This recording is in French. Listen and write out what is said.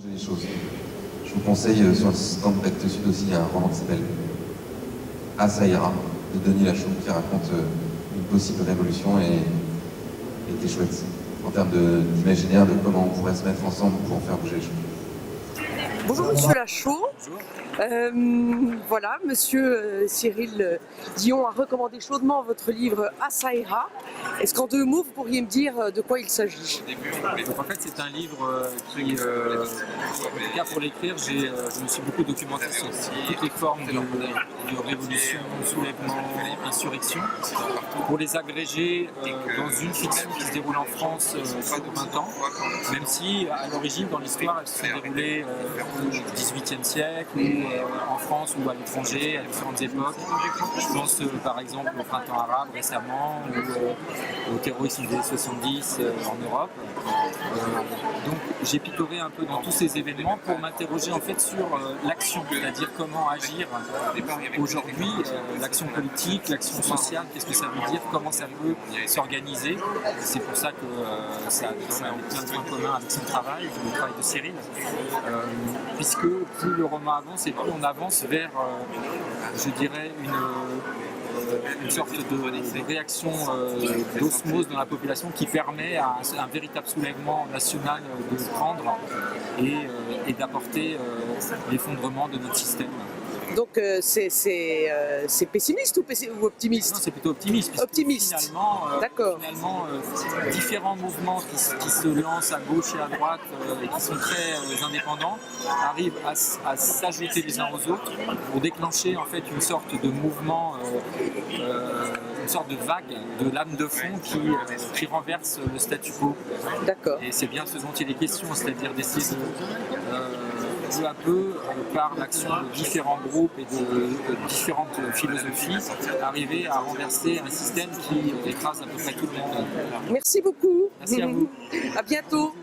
changer les choses. Je vous conseille sur le stand d'Actes Sud aussi, il y a un roman qui s'appelle Ah ça ira de Denis Lachaud qui raconte une possible révolution et était chouette en termes d'imaginaire de comment on pourrait se mettre ensemble pour faire bouger les choses. Bonjour Monsieur Lachaud. Voilà, Monsieur Cyril Dion a recommandé chaudement votre livre Ah ça ira. Est-ce qu'en 2 mots vous pourriez me dire de quoi il s'agit? Donc en fait c'est un livre qui, en tout cas pour l'écrire, je me suis beaucoup documenté sur toutes les formes de révolution, soulèvement, insurrection, pour les agréger dans une fiction qui se déroule en France près de 20 ans, même si à l'origine dans l'histoire elles se sont déroulées au XVIIIe siècle, ou en France ou à l'étranger, à différentes époques. Je pense par exemple au printemps arabe récemment, ou au terrorisme des années 70 en Europe. Donc j'ai picoré un peu dans tous ces événements pour m'interroger en fait sur l'action, c'est-à-dire comment agir aujourd'hui, l'action politique, l'action sociale, qu'est-ce que ça veut dire, comment ça peut s'organiser. C'est pour ça que ça a plein de points communs avec son travail, le travail de Cyril, puisque plus le roman avance et plus on avance vers, je dirais, une sorte de réaction d'osmose dans la population qui permet à un véritable soulèvement national de prendre et d'apporter l'effondrement de notre système. Donc c'est pessimiste ou optimiste? Non, c'est plutôt optimiste. Optimiste. Finalement, différents mouvements qui se lancent à gauche et à droite et qui sont très indépendants arrivent à s'ajouter les uns aux autres pour déclencher en fait une sorte de mouvement, une sorte de vague, de lame de fond qui renverse le statu quo. D'accord. Et c'est bien ce dont il est question, c'est-à-dire d'essayer de peu à peu, par l'action de différents groupes et de différentes philosophies, arriver à renverser un système qui écrase à peu près tout le monde. Merci beaucoup. Merci à vous. À bientôt.